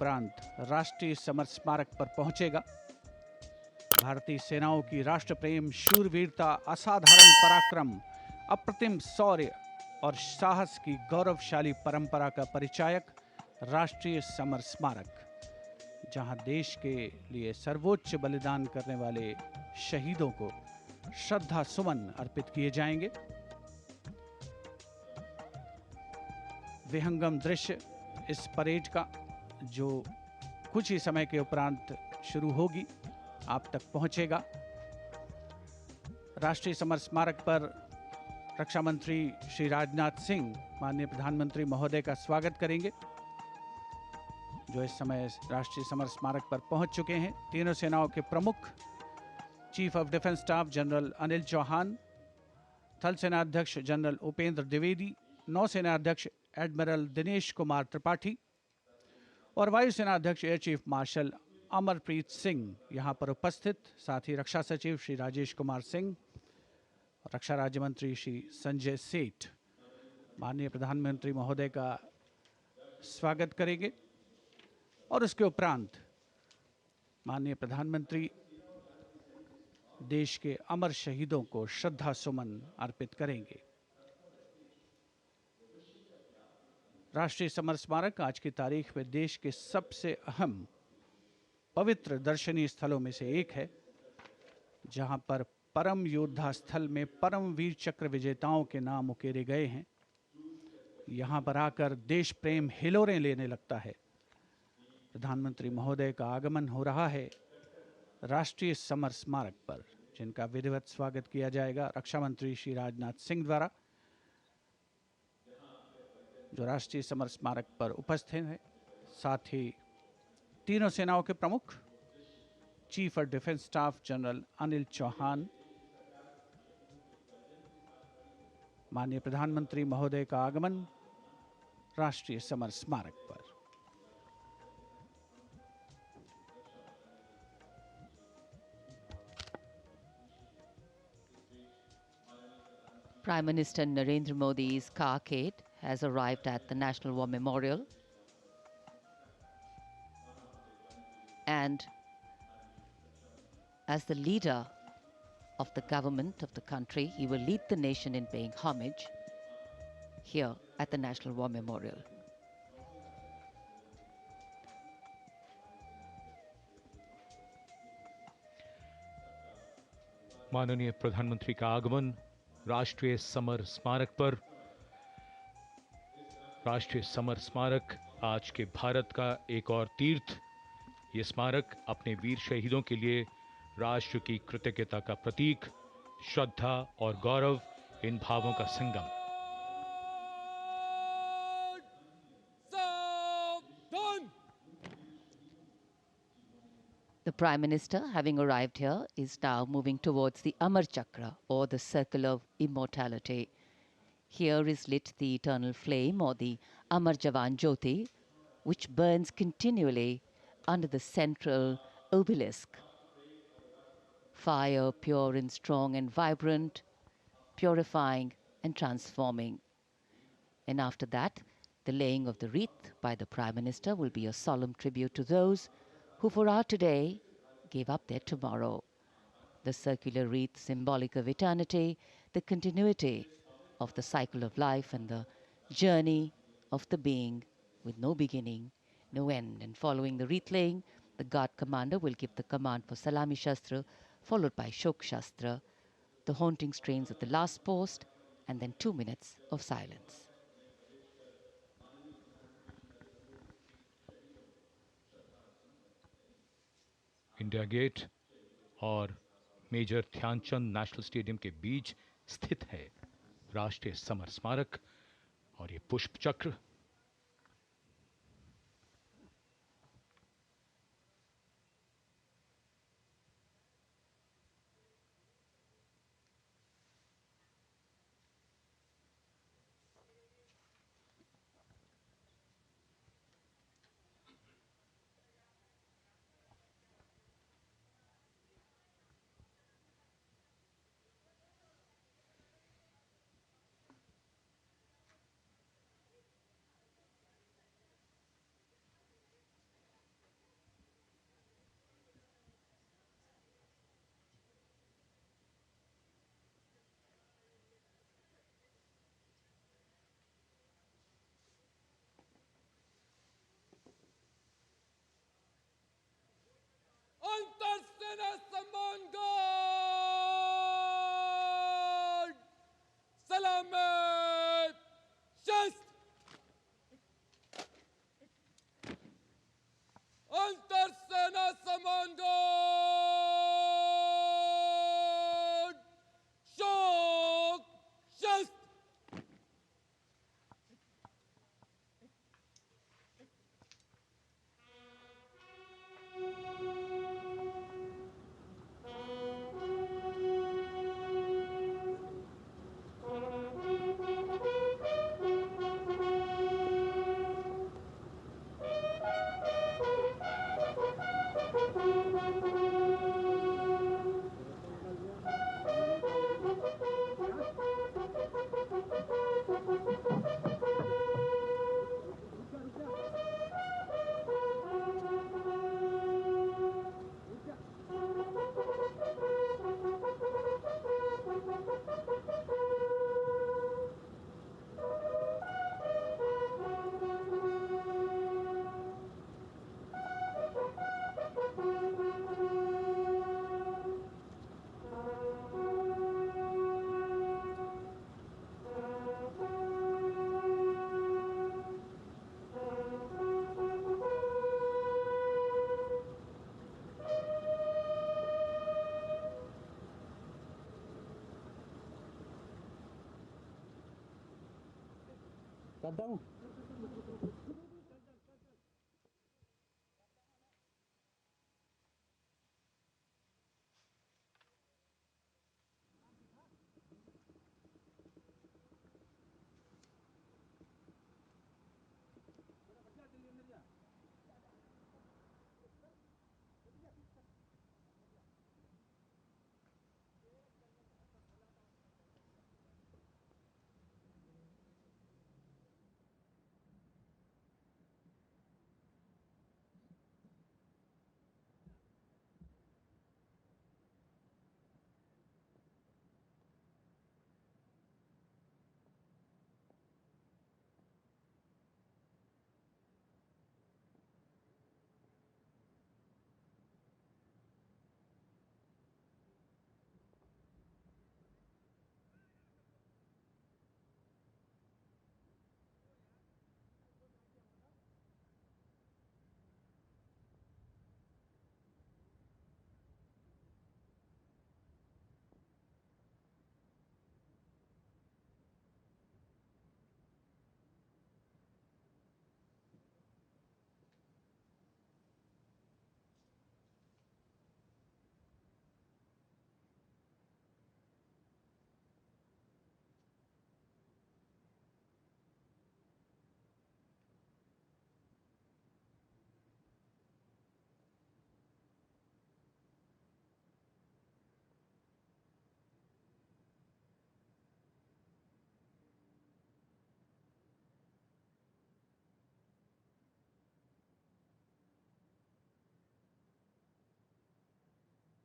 उपरांत राष्ट्रीय समर स्मारक पर पहुंचेगा। भारतीय सेनाओं की राष्ट्र प्रेम, शूरवीरता, असाधारण पराक्रम, अप्रतिम शौर्य और साहस की गौरवशाली परंपरा का परिचायक राष्ट्रीय समर स्मारक, जहां देश के लिए सर्वोच्च बलिदान करने वाले शहीदों को श्रद्धा सुमन अर्पित किए जाएंगे। विहंगम दृश्य इस परेड का, जो कुछ ही समय के उपरांत शुरू होगी, आप तक पहुंचेगा। राष्ट्रीय समर स्मारक पर रक्षा मंत्री श्री राजनाथ सिंह माननीय प्रधानमंत्री महोदय का स्वागत करेंगे, जो इस समय राष्ट्रीय समर स्मारक पर पहुंच चुके हैं। तीनों सेनाओं के प्रमुख chief of defence staff general Anil Chauhan, थल सेना अध्यक्ष जनरल उपेंद्र द्विवेदी, नौसेना अध्यक्ष एडमिरल दिनेश कुमार त्रिपाठी और वायुसेना अध्यक्ष air chief marshal Amarpreet Singh यहां पर उपस्थित। साथ ही रक्षा सचिव श्री राजेश कुमार सिंह, रक्षा राज्य मंत्री श्री संजय सेठ माननीय प्रधानमंत्री महोदय का स्वागत करेंगे और उसके उपरांत माननीय प्रधानमंत्री देश के अमर शहीदों को श्रद्धा सुमन अर्पित करेंगे। राष्ट्रीय समर स्मारक आज की तारीख में देश के सबसे अहम पवित्र दर्शनीय स्थलों में से एक है, जहां पर परम योद्धा स्थल में परम वीर चक्र विजेताओं के नाम उकेरे गए हैं। यहां पर आकर देश प्रेम हिलोरें लेने लगता है। प्रधानमंत्री महोदय का आगमन हो रहा है राष्ट्रीय समर स्मारक पर, जिनका विधिवत स्वागत किया जाएगा रक्षा मंत्री श्री राजनाथ सिंह द्वारा, जो राष्ट्रीय समर स्मारक पर उपस्थित हैं। साथ ही तीनों सेनाओं के प्रमुख chief of defence staff general Anil Chauhan माननीय प्रधानमंत्री महोदय का आगमन राष्ट्रीय समर स्मारक पर। Prime Minister Narendra Modi's carcade has arrived at the National War Memorial, and as the leader of the government of the country, he will lead the nation in paying homage here at the National War Memorial. माननीय प्रधानमंत्री का आगमन राष्ट्रीय summer स्मारक पर। राष्ट्रीय summer स्मारक आज के भारत का एक और तीर्थ। ये स्मारक अपने वीर शहीदों के लिए राष्ट्र की कृतज्ञता का प्रतीक, श्रद्धा और गौरव, इन भावों का संगम। The Prime Minister, having arrived here, is now moving towards the Amar Chakra, or the Circle of Immortality. Here is lit the eternal flame, or the Amar Jawan Jyoti, which burns continually under the central obelisk. Fire, pure and strong and vibrant, purifying and transforming. And after that, the laying of the wreath by the Prime Minister will be a solemn tribute to those who for our today gave up their tomorrow. The circular wreath, symbolic of eternity, the continuity of the cycle of life and the journey of the being with no beginning, no end. And following the wreath laying, the guard commander will give the command for Salami Shastra, followed by Shok Shastra, the haunting strains of the last post, and then 2 minutes of silence. India gate और major Dhyanchand national stadium के बीच स्थित है राष्ट्रीय summer स्मारक और ये पुष्प चक्र। Seena Samman Guard! Salamat! Shast! Antar Seena Samman Guard! Shok! Shast! करता हूँ।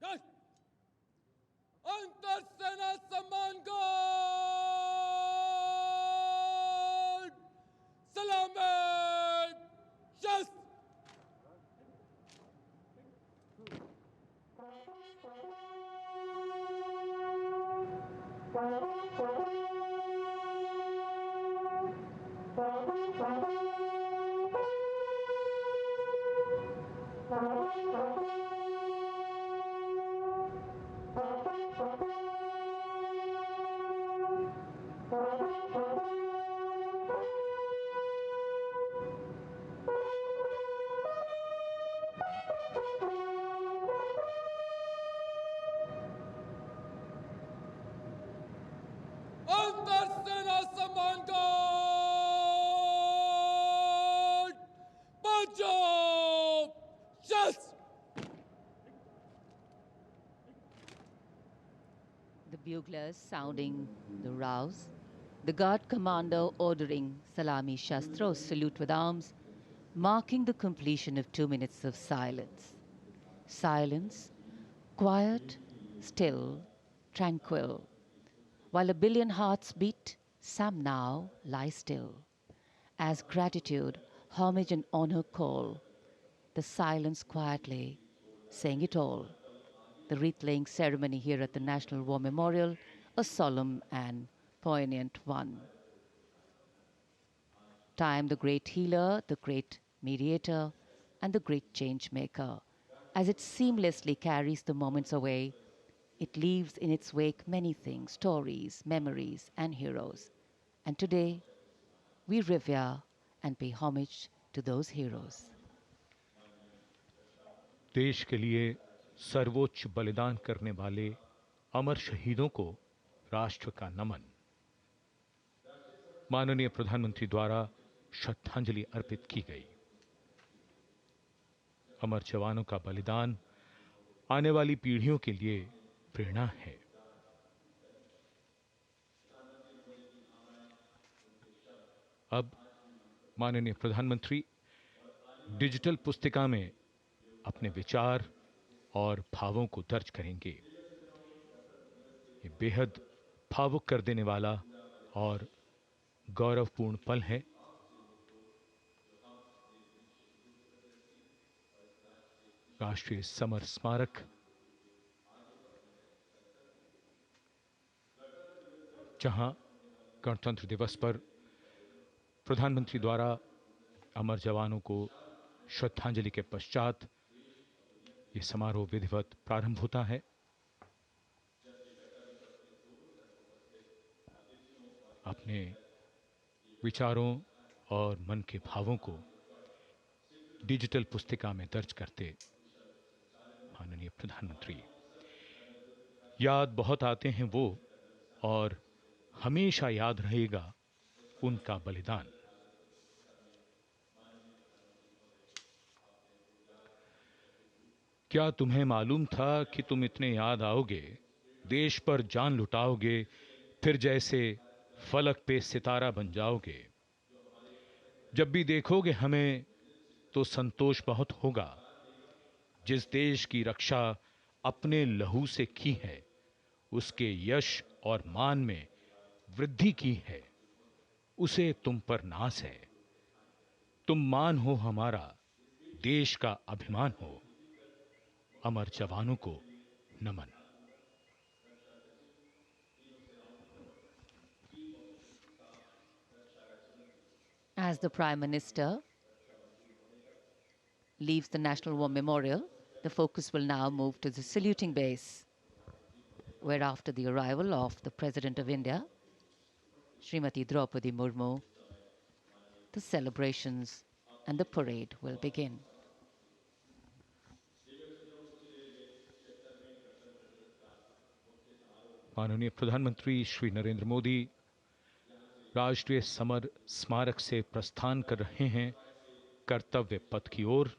Guys! Antar Seena Samman Guard! Salamat! Shast! Antar Seena Samman Guard! Punjab! Shast! The buglers sounding the rouse, the guard commander ordering Salami Shastros, salute with arms, marking the completion of 2 minutes of silence. Silence, quiet, still, tranquil. While a billion hearts beat, some now lie still. As gratitude, homage and honor call, the silence quietly, saying it all. the wreath-laying ceremony here at the National War Memorial a solemn and poignant one. Time, the great healer, the great mediator, and the great change maker. As it seamlessly carries the moments away, it leaves in its wake many things, stories, memories, and heroes. And today, we revere and pay homage to those heroes. देश के लिए सर्वोच्च बलिदान करने वाले अमर शहीदों को राष्ट्र का नमन। माननीय प्रधानमंत्री द्वारा श्रद्धांजलि अर्पित की गई। अमर जवानों का बलिदान आने वाली पीढ़ियों के लिए प्रेरणा है। अब माननीय प्रधानमंत्री डिजिटल पुस्तिका में अपने विचार और भावों को दर्ज करेंगे। ये बेहद भावुक कर देने वाला और गौरवपूर्ण पल है। राष्ट्रीय समर स्मारक जहां गणतंत्र दिवस पर प्रधानमंत्री द्वारा अमर जवानों को श्रद्धांजलि के पश्चात ये समारोह विधिवत प्रारंभ होता है। अपने विचारों और मन के भावों को डिजिटल पुस्तिका में दर्ज करते माननीय प्रधानमंत्री, याद बहुत आते हैं वो और हमेशा याद रहेगा उनका बलिदान। क्या तुम्हें मालूम था कि तुम इतने याद आओगे, देश पर जान लुटाओगे, फिर जैसे फलक पे सितारा बन जाओगे। जब भी देखोगे हमें तो संतोष बहुत होगा। जिस देश की रक्षा अपने लहू से की है, उसके यश और मान में वृद्धि की है, उसे तुम पर नाज है। तुम मान हो हमारा, देश का अभिमान हो। अमर जवानों को नमन। As the Prime Minister leaves the National War Memorial, the focus will now move to the saluting base, where after the arrival of the President of India, Srimati Draupadi Murmu, the celebrations and the parade will begin. माननीय प्रधानमंत्री श्री नरेंद्र मोदी राष्ट्रीय summer स्मारक से प्रस्थान कर रहे हैं कर्तव्य पथ की ओर।